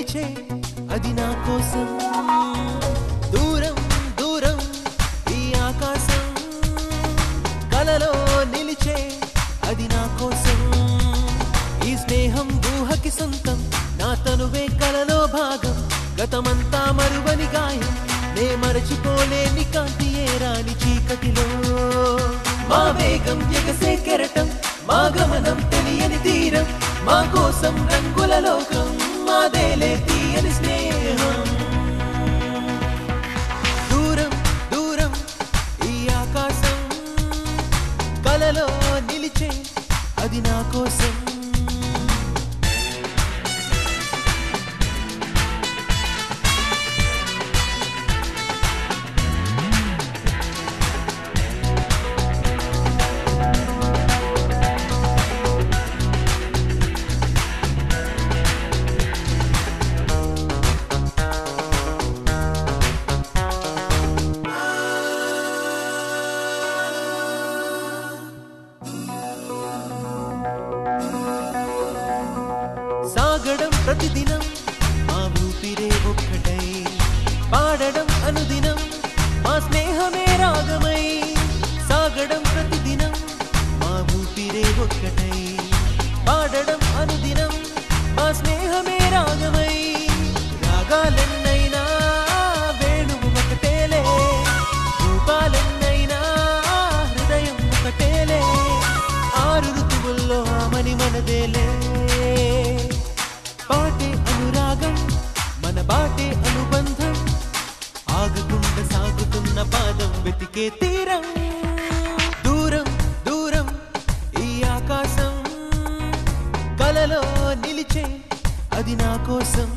నిలిచే అది నా కోసం దూరం దూరం ఈ ఆకాశం కలలో నిలిచే అది నా కోసం ఈ స్నేహం ఊహకి సొంతం నా తనువే కలలో భాగం గతమంతా మరువని గాయం నే మరచిపోలేని కాంతి ఏ రాని చీకటిలో మా వేగం ఎగసే కెరటం మా గమనం తెలియని తీరం మా కోసం రంగుల లోకం మాదేలే తీయని స్నేహం దూరం దూరం ఈ ఆకాశం కలలో నిలిచే అది నా కోసం సాగడం ప్రతిదినం మా ఊపిరే ఒక్కటై పాడడం అనుదినం మా స్నేహమే రాగమై సాగడం ప్రతిదినం మా ఊపిరే ఒక్కటై పాడడం అనుదినం మా స్నేహమే రాగమై రాగాలెన్నైనా వేణువు ఒకటేలే రూపాలెన్నైనా హృదయం ఒకటేలే ఆరు ఋతువుల్లో ఆమని మనదేలే పాటే అనురాగం మన బాటే అనుబంధం ఆగకుండా సాగుతున్న పాదం వెతికే తీరం దూరం దూరం ఈ ఆకాశం కలలో నిలిచే అది నా కోసం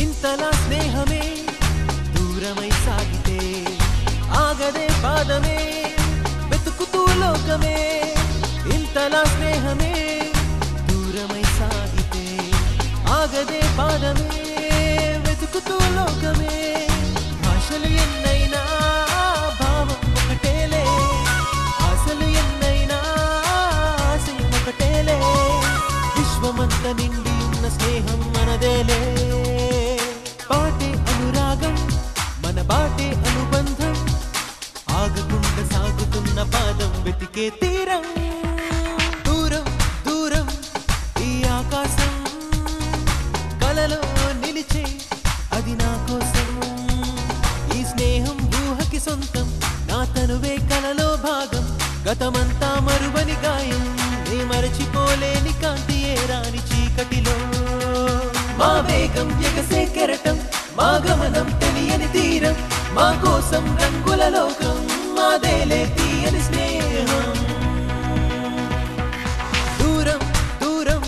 ఇంతలా స్నేహమే దూరమై సాగితే ఆగదే పాదమే వెతుకుతూ లోకమే ఇంతలా స్నేహమే దూరమై సాగితే ఆగదే పాదమే వెతుకుతూ లోకమే భాషలు ఎన్నైనా భావం ఒకటేలే ఆశలు ఎన్నైనా ఆశయం ఒకటేలే విశ్వమంత నిండి ఉన్న స్నేహం మనదేలే పాటే అనురాగం మన బాటే అనుబంధం ఆగకుండా సాగుతున్న పాదం వెతికే తీరం దూరం దూరం ఈ ఆకాశం కలలో నిలిచే అది నా కోసం ఈ స్నేహం ఊహకి సొంతం నా తనువే కలలో భాగం గతమంతా మరువని గాయం నే మరచిపోలేని కాంతి ఏ రాని చీకటిలో మా వేగం ఎగసే కెరటం మా గమనం తెలియని తీరం మా కోసం రంగుల లోకం మాదేలే తీయని స్నేహం దూరం దూరం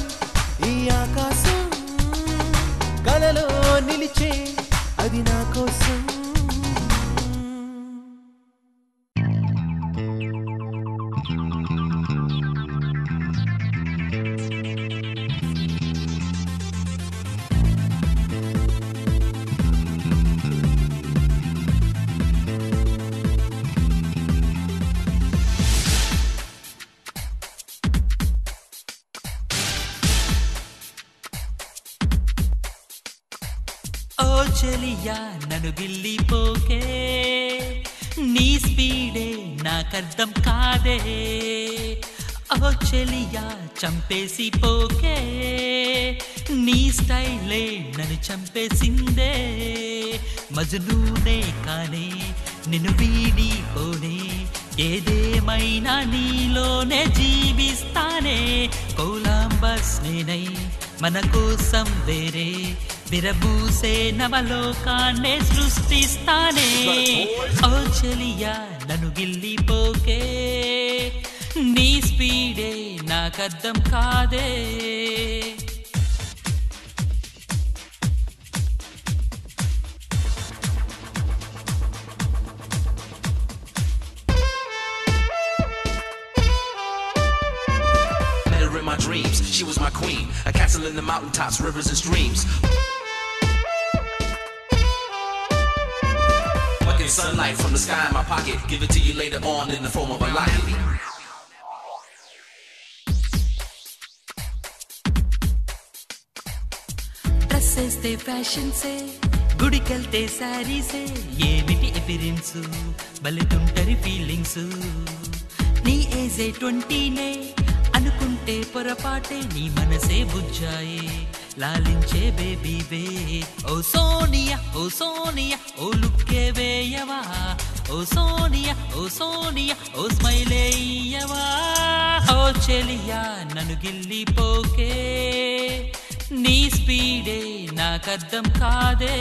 ఈ ఆకాశం కలలో నిలిచే అది నా కోసం ఓ చెలియా నన్ను గిల్లిపోకే నీ స్పీడే నాకర్థం కాదే ఓ చెలియా చంపేసి పోకే నీ స్టైలే నన్ను చంపేసిందే మజనూనే కానే నిన్ను వీడి పోనే ఏదేమైనా నీలోనే జీవిస్తానే కొలంబస్ నేనై మన కోసం వేరే విరబూసే నవలోకాన్నే సృష్టిస్తా జీవిస్తానే ఓ చెలియా నన్ను గిల్లిపోకే నీ స్పీడే నాకర్థం కాదే In my dreams, she was my queen, a castle in the mountaintops, rivers and streams. Fucking sunlight from the sky in my pocket, give it to you later on in the form of a locket. Dresses they fashion say, గుడికెళ్తే సారీసే ఏమిటి appearance బలితుంటరి feelings నీ ఏజే 20నే అనుకుంటే పొరపాటే నీ మనసే బుజ్జాయే లాలించే బేబీవే ఓ సోనియా ఓ లుక్కే వేయవా ఓ సోనియా ఓ స్మైలే ఇయ్యవా ఓ చెలియా నన్ను గిల్లిపోకే నీ స్పీడే నాకర్థం కాదే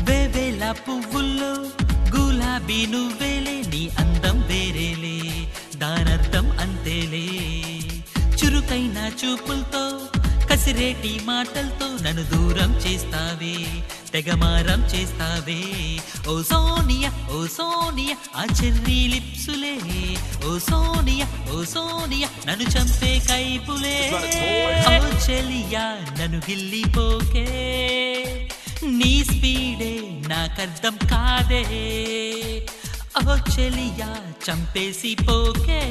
వేవేల పువ్వుల్లో గులాబీ నువ్వేలే నీ అందం వేరేలే దానర్థం అంతేలే చురుకైన చూపులతో కసిరేటి మాటలతో నన్ను దూరం చేస్తావే తెగమారం చేస్తావే ఓ సోనియా ఆ చెర్రీ లిప్సులే ఓ సోనియా నన్ను చంపే కైపులే ఓ చెలియా నన్ను గిల్లిపోకే నీ స్పీడే నాకర్థం కాదే ఓ చెలియా చంపేసి పోకే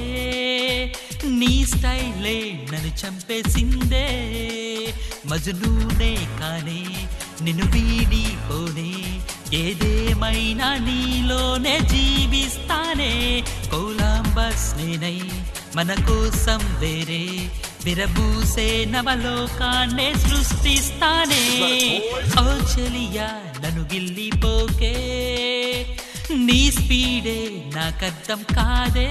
నీ స్టైలే నన్ను చంపేసిందే మజ్నూనే కానే నిన్ను వీడిపోనే ఏదేమైనా నీలోనే జీవిస్తానే కొలంబస్ నేనై మన కోసం వేరే విరబూసే నవలోకాన్నే సృష్టిస్తానే ఓ చెలియా నన్ను గిల్లిపోకే నీ స్పీడే నాకర్థం కాదే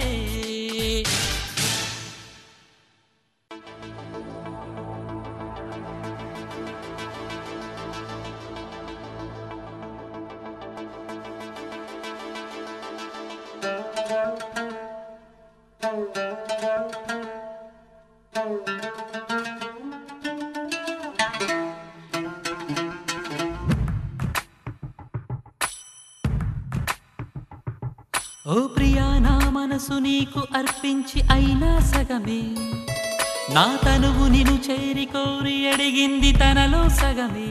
ఓ ప్రియా నా మనసు నీకు అర్పించి అయినా సగమే నా తనువు నిన్ను చేరి కోరి అడిగింది తనలో సగమే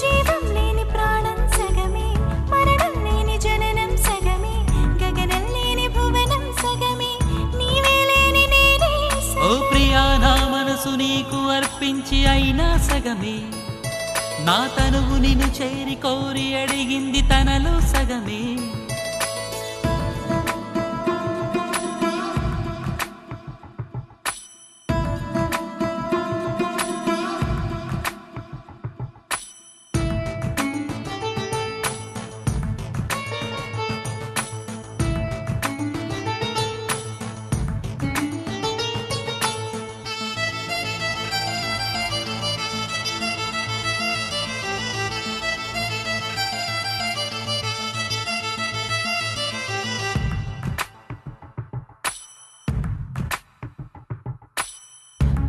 జీవం లేని ప్రాణం సగమే మరణం లేని జననం సగమే గగనం లేని భువనం సగమే నీవే లేని నేనే ఓ ప్రియా నా మనసు నీకు అర్పించి అయినా సగమే నా తనువు నిన్ను చేరి కోరి అడిగింది తనలో సగమే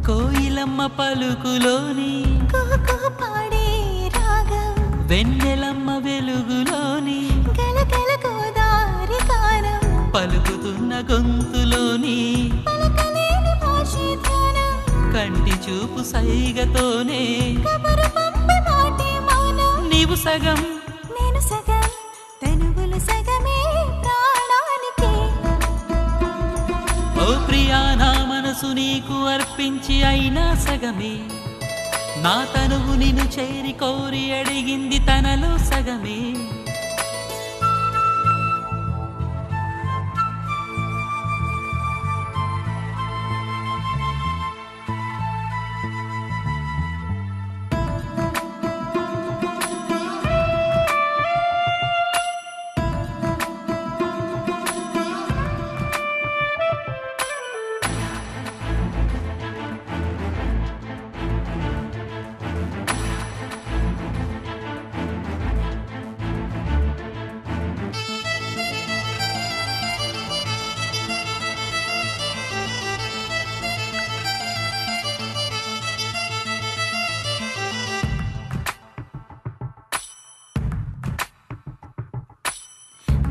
కోయిలమ్మ పలుకులోని కుహు పాడే రాగం వెన్నెలమ్మ వెలుగులోని గలగల గోదారి గానం పలుకుతున్న గొంతులోని పలకలేని భాషే ధ్యానం కంటి చూపు సైగతోనే కబురు పంపే మాటే మౌనం నీవు సగం నేను సగం తనువులు సగమే ప్రాణానికి ఓ ప్రియా నా మనసు నీకు అర్పించి అయినా సగమే నా తనువు నిన్ను చేరి కోరి అడిగింది తనలో సగమే.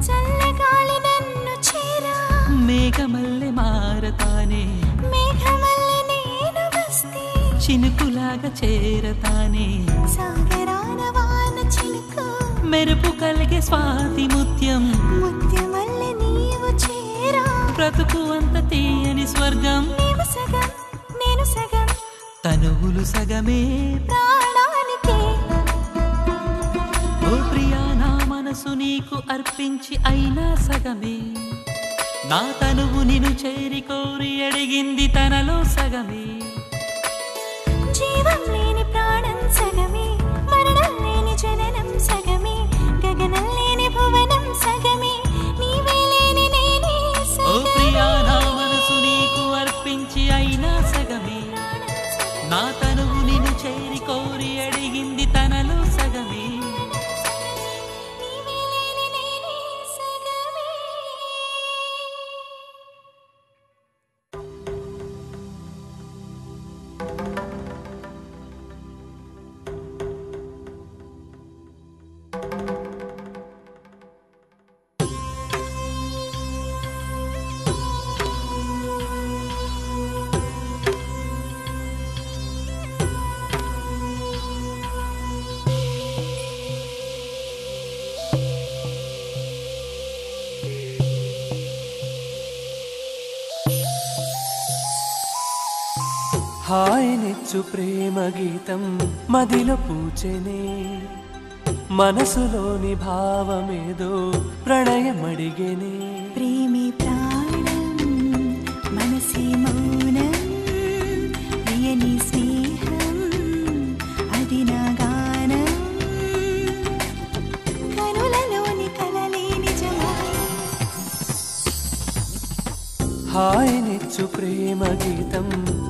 చల్లగాలి నన్ను చేరా మేఘమల్లె మారతానే, మేఘమల్లె నేను వస్తే చినుకులాగా చేరతానే, సాగరాన వాన చినుకు మెరుపు కలిగే స్వాతి ముత్యం, ముత్యమల్లె నీవు చేరా బ్రతుకు అంత తీయని స్వర్గం. నీవు సగం నేను సగం తనువులు సగమే ప్రాణానికి. ఓ ప్రియా నా మనసు నీకు అర్పించి అయినా సగమే. నా తనువు నిన్ను చేరి కోరి అడిగింది తనలో సగమే. జీవం లేని ప్రాణం సగమే, మరణం లేని జననం సగమే, గగనం లేని భువనం సగమే, నీవే లేని నేనే ఓ ప్రియా నా సగమే. మనసు నీకు అర్పించి అయినా సగమే. నా తనువు నిన్ను చేరి కోరి అడిగింది తనలో సగమే. నీవే లేని నేనే సగమే. హాయినిచ్చు ప్రేమ గీతం మదిలో పూచెనే, మనసులోని భావమేదో ప్రణయమడిగెనే. ప్రేమే ప్రాణం మనసే మౌనం, ప్రియని స్నేహం అది నా గానం, కనులలోని కలలే నిజమాయ. హాయినిచ్చు ప్రేమ గీతం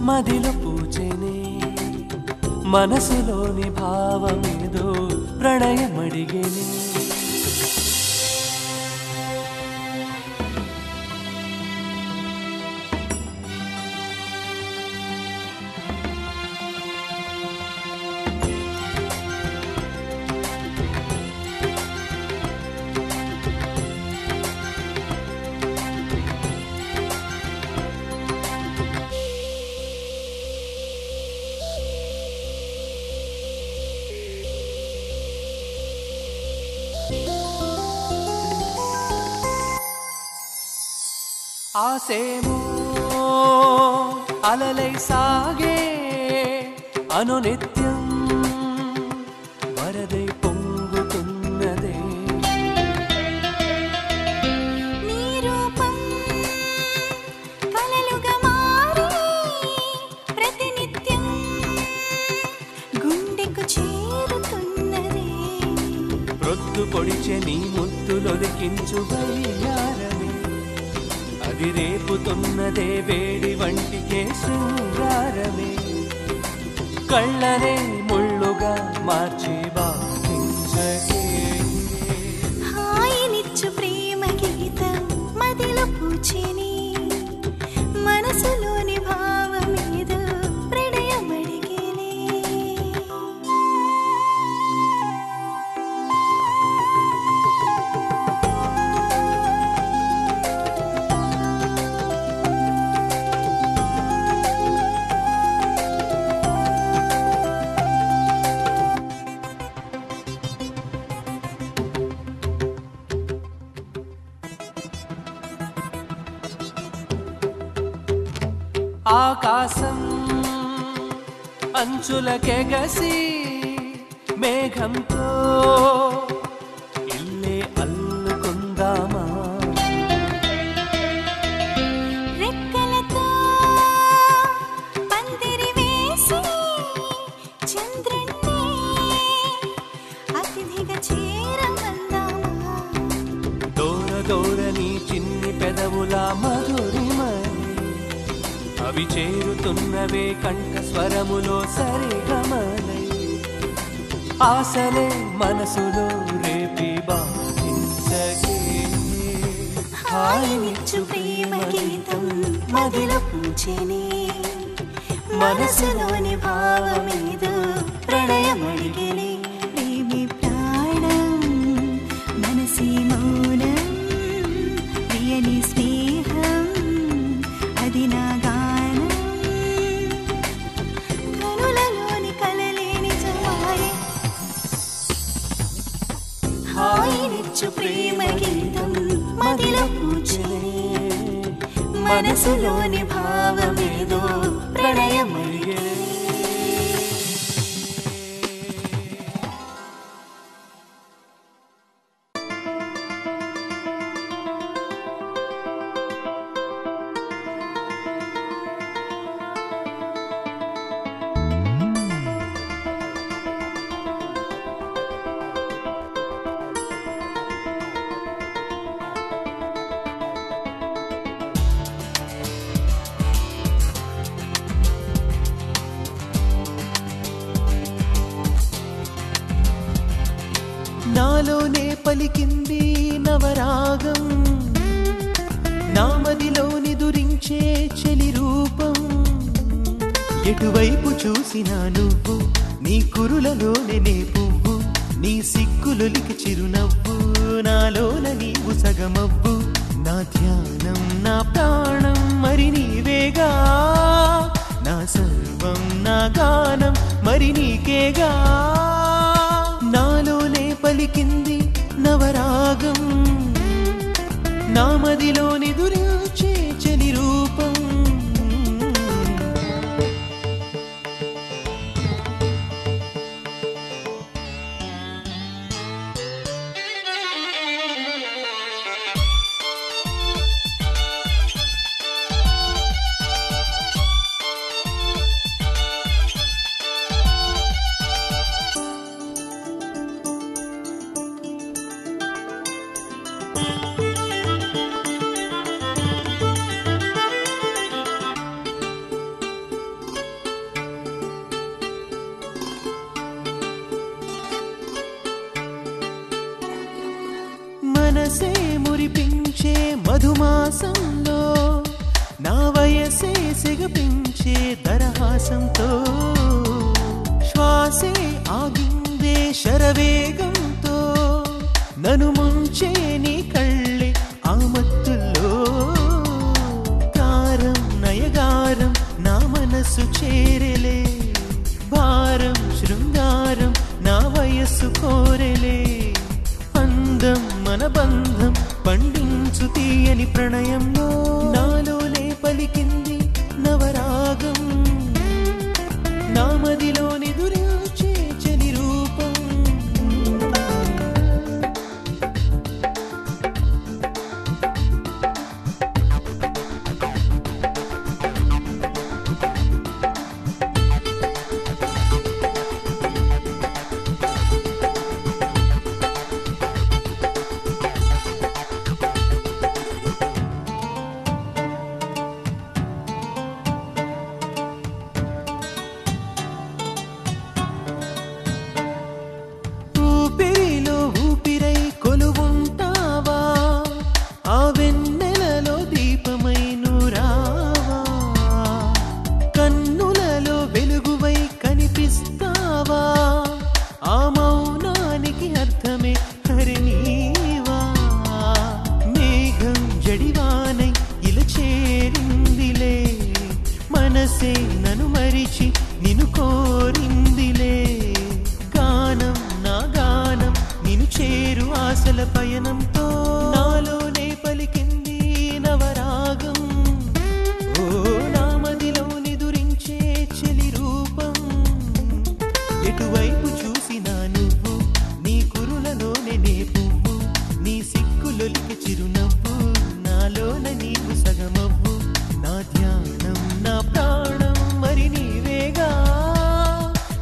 మదిలో పూచెనే, మనసులోని భావమేదో ప్రణయమడిగెనే. ఆసేమో అలలై సాగే అనునిత్యం, వరదై పొంగుతున్నదే. నీ రూపం కలలుగా మారి ప్రతినిత్యం గుండెకు చేరుతున్నదే. ప్రొద్దు పొడిచె నీ ముద్దులొలికించు వయ్యారమే, అది రేపుతున్నదే వేడి వంటికే శృంగారమే. కళ్ళనే ముళ్ళుగా మార్చి బాధించకే. హాయినిచ్చు ప్రేమ గీతం మదిలో పూచెనే, మనసులోని భావమేదో ప్రణయమడిగెనే. ఆకాశం అంచులకెగసి మేఘంతో ఇల్లే అల్లుకుందామా రెక్కలతో పందిరి వేసి చంద్రుణ్ణి అతిథిగా చేరమందామా దూర దూరని చిన్ని పెదవుల మధురిమని అవి చేరుతున్నవే కంఠ స్వరములో సరిగమలై ఆశలే మనసులో రేపి బాధించకే హాయినిచ్చు ప్రేమ గీతం మదిలో పూచెనే మనసులోని భావమేదో ప్రణయమడిగెనే ప్రేమి ప్రాణం మనసి మౌనం ప్రియని స్నేహం అది నా గానం కనులలోని కలలే నిజమాయే హాయినిచ్చు ప్రేమ గీతం మదిలో పూచెనే మనసులోని భావమేదో ప్రణయమడిగెనే నాలోనే పలికింది నవరాగం నామదిలోని దురించే చెలి రూపం ఎటువైపు చూసినా నువ్వు నీ కురులలోనే నే పువ్వు నీ సిగ్గులొలికి చిరునవ్వు నాలోన నీవు సగమవ్వు నా ధ్యానం నా ప్రాణం మరి నీవేగా నా సర్వం నా గానం మరి నీకేగా నాలోనే పలికింది నవరాగం నామదిలోని దురించే చెలి రూపం మనసే మురిపించే మధుమాసంలో నా వయసే సిగపించే దరహాసంతో శ్వాసే ఆగిందే శరవేగంతో నను ముంచే నీ కళ్ళే ఆ మత్తుల్లో కారం నయగారం నా మనసు చేరెలే భారం శృంగారం నా వయస్సు కోరెలే అందం మన బంధం పండించు తీయని ప్రణయంలో నాలోనే పలికింది నవరాగం నామదిలోని దురించే చెలి రూపం ఎటువైపు చూసినా నువ్వు నీ కురులలోనే నే పువ్వు నీ సిగ్గులొలికి చిరునవ్వు నాలోన నీకు సగమవ్వు నా ధ్యానం నా ప్రాణం మరి నీవేగా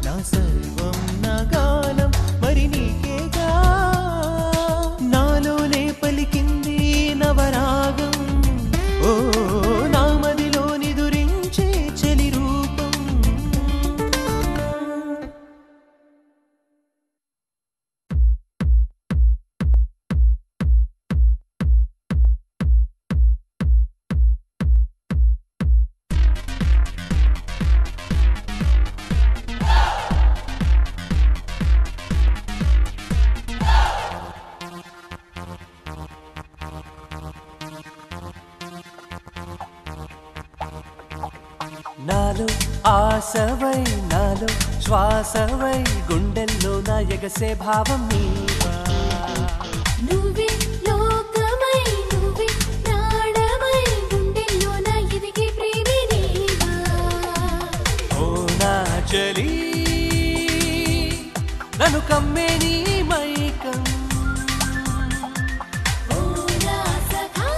నా సర్వం నా గానం మరి నీకేగా నాలోనే పలికింది నవరాగం ఓ నా మదిలో నిదురించే చెలి రూపం నాలో ఆశవై నాలో శ్వాసవై గుండెల్లో నా ఎగసే భావం నీవా నువ్వే లోకమై నువ్వే ప్రాణమై గుండెల్లో నా ఎదిగే ప్రేమే నీవా ఓ నా చలి నన్ను కమ్మే నీ మైకం ఓ నా సఖా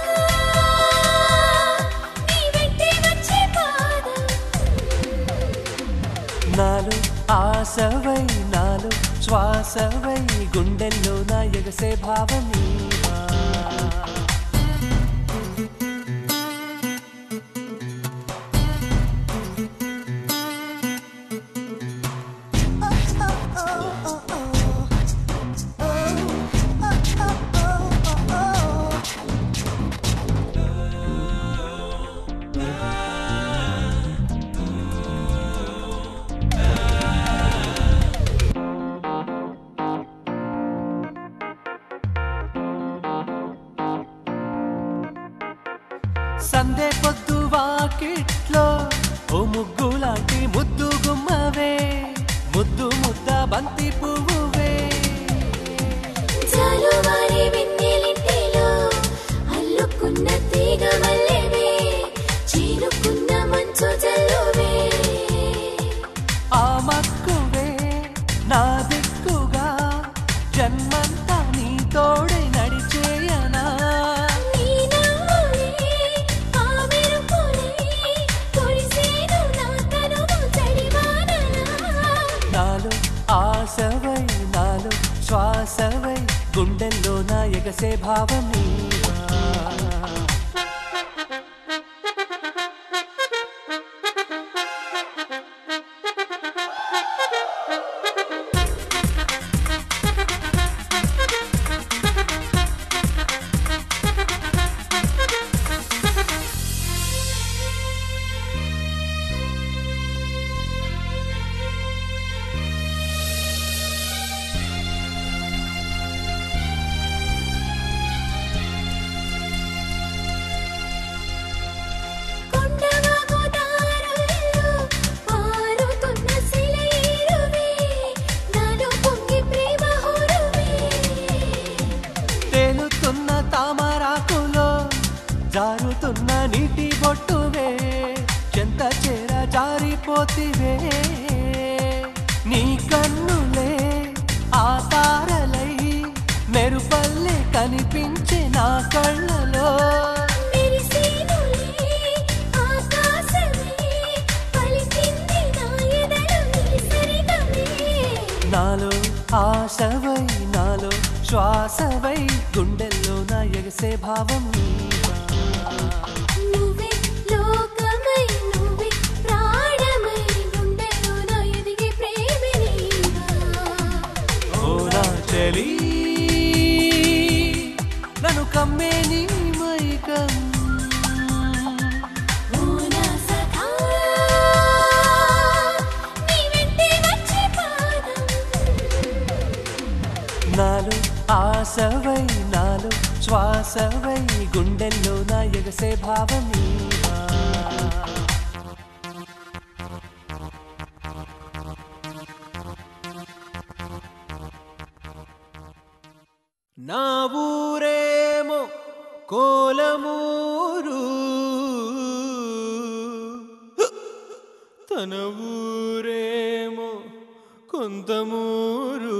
నీ వెంటే వచ్చే పాదం నాలో ఆశవై నాలో శ్వాసవై గుండెల్లో నా ఎగసే భావం నీవా సందే పొద్దు వాకిట్లో ఓ ముగ్గు లాంటి ముద్దు గుమ్మవే ముద్దు ముద్ద బంతి పువ్వువే జాలువారి వెన్నెలింటిలో అల్లుకున్న తీగ మల్లెవే చీలుకున్న మంచు జల్లువే ఆ మక్కువే నా దిక్కుగా జన్మంతా నీ తోడే నడిచేయనా నీ నవ్వులే ఆ మెరుపులే కురిసేను నా కనువు చడివానలా నాలో ఆశవై నాలో శ్వాసవై గుండెల్లో నా ఎగసే భావం నీవా కొండవాగు దారుల్లో పారుతున్న సెలయేరువే నాలో పొంగి ప్రేమ హోరువే తేలుతున్న తామరాకులో జారుతున్న నీటి బొట్టువే చెంత చేర జారిపోతివే నీ కన్నులే ఆ తారలై మెరుపల్లే కనిపించే నా కళ్ళలో మెరిసేనులే ఆకాశమే పలికింది నా ఎదలో నీ సరిగమే నాలో ఆశవై నాలో శ్వాసవై గుండెల్లో నా ఎగసే భావం నీవా నువ్వే లోకమై నువ్వే ప్రాణమై గుండెలో నా ఎదిగే ప్రేమే నీవా ఓ నా చలి నన్ను కమ్మే నీ మైకం ఓ నా సఖా నీ వెంటే వచ్చే పాదం నాలో ఆశవై నాలో శ్వాసవై గుండెల్లో నా ఎగసే భావం నీవా నా ఊరేమో కోలమూరు తన ఊరేమో కొంతమూరు మంగళమూరు.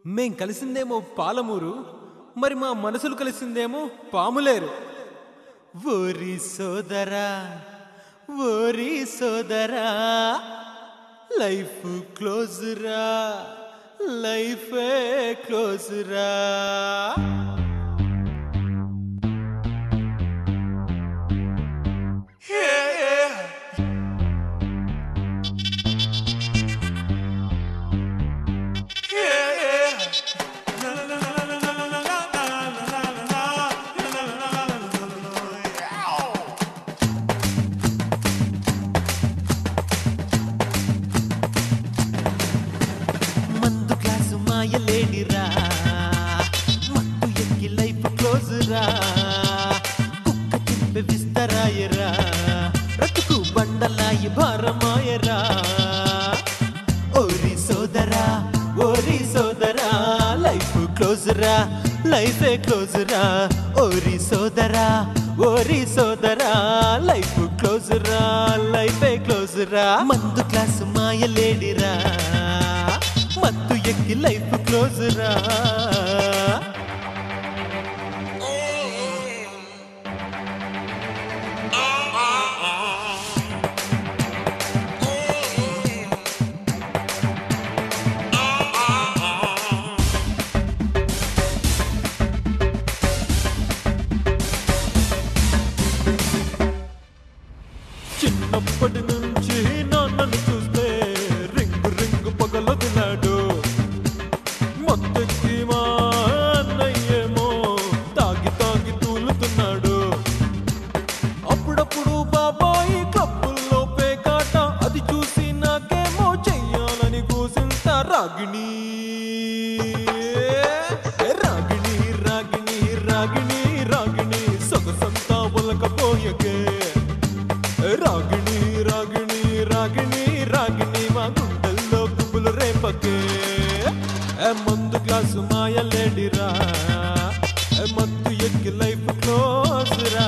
మేం కలిసిందేమో పాలమూరు, మరి మా మనసులు కలిసిందేమో పాములేరు. ఓరి సోదరా ఓరి సోదరా లైఫ్ క్లోజురా లైఫే క్లోజురా. మందు గ్లాసు మాయలేడిరా, మత్తు ఎక్కి లైఫ్ క్లోజురా, కుక్క తింపే విస్తరాయరా, బ్రతుకు బండలాయి భారమాయరా. ఓరి సోదరా ఓరి సోదరా లైఫ్ క్లోజురా లైఫే క్లోజురా. ఓరి సోదరా ఓరి సోదరా లైఫ్ క్లోజురా లైఫే క్లోజురా. మందు క్లాసు మాయలేడిరా, మత్తు ఎక్కి లైఫ్ క్లోజురా. చిన్నప్పటి నుంచి నాన్నను చూస్తే రింగు రింగు పగలొదిలాడు. మొత్తెక్కి మా అన్నయ్యేమో తాగి తాగి తూలుతున్నాడు. అప్పుడప్పుడు బాబాయి క్లబ్బుల్లో పేకాట, అది చూసి నాకేమో చెయ్యాలని కూసింత. రాగిణి రాగిణి రాగిణి రాగిణి రాగిణి సొగసంతా ఒలకపోయకే. రాగిణి రాగిణి రాగిణి రాగిణి మా గుండెల్లో గుబులు రేపకే. మందు గ్లాసు మాయలేడిరా, మత్తు ఎక్కి లైఫ్ క్లోజురా.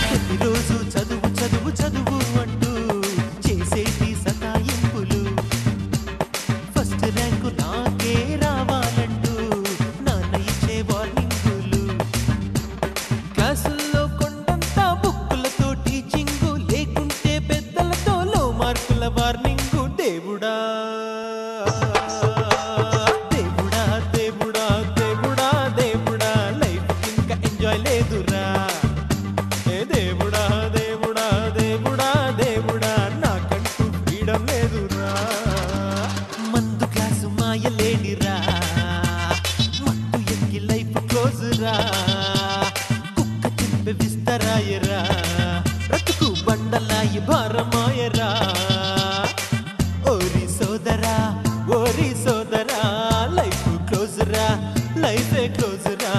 ప్రతిరోజు చదువు చదువు చదువు అంటూ చేసేటి సతాయింపులు, ఫస్ట్ ర్యాంకు నాకే రావాలంటూ నాన్న ఇచ్చే వార్నింగులు. క్లాసుల్లో కొండంత బుక్కులతో టీచింగు, లేకుంటే పెద్దలతో లో మార్కుల వార్నింగు. దేవుడా దేవుడా దేవుడా దేవుడా దేవుడా లైఫ్ ఇంకా ఎంజాయ్ లేదురా. దేవుడా దేవుడా దేవుడా దేవుడా నాకంటూ ఫ్రీడమ్ లేదురా. మందు గ్లాసు మాయలేడిరా, మత్తు ఎక్కి లైఫ్ క్లోజురా, కుక్క తింపే విస్తరాయరా, బ్రతుకు బండలాయి భారమాయరా. ఓరి సోదరా ఓరి సోదరా లైఫ్ క్లోజురా లైఫే క్లోజురా.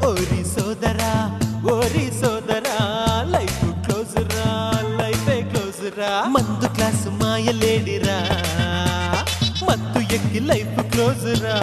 ఓరి సోదరా ఓరి సోదరా లైఫ్ క్లోజురా లైఫే క్లోజురా. మందు క్లాసు మాయలేడిరా, మత్తు ఎక్కి లైఫ్ క్లోజురా.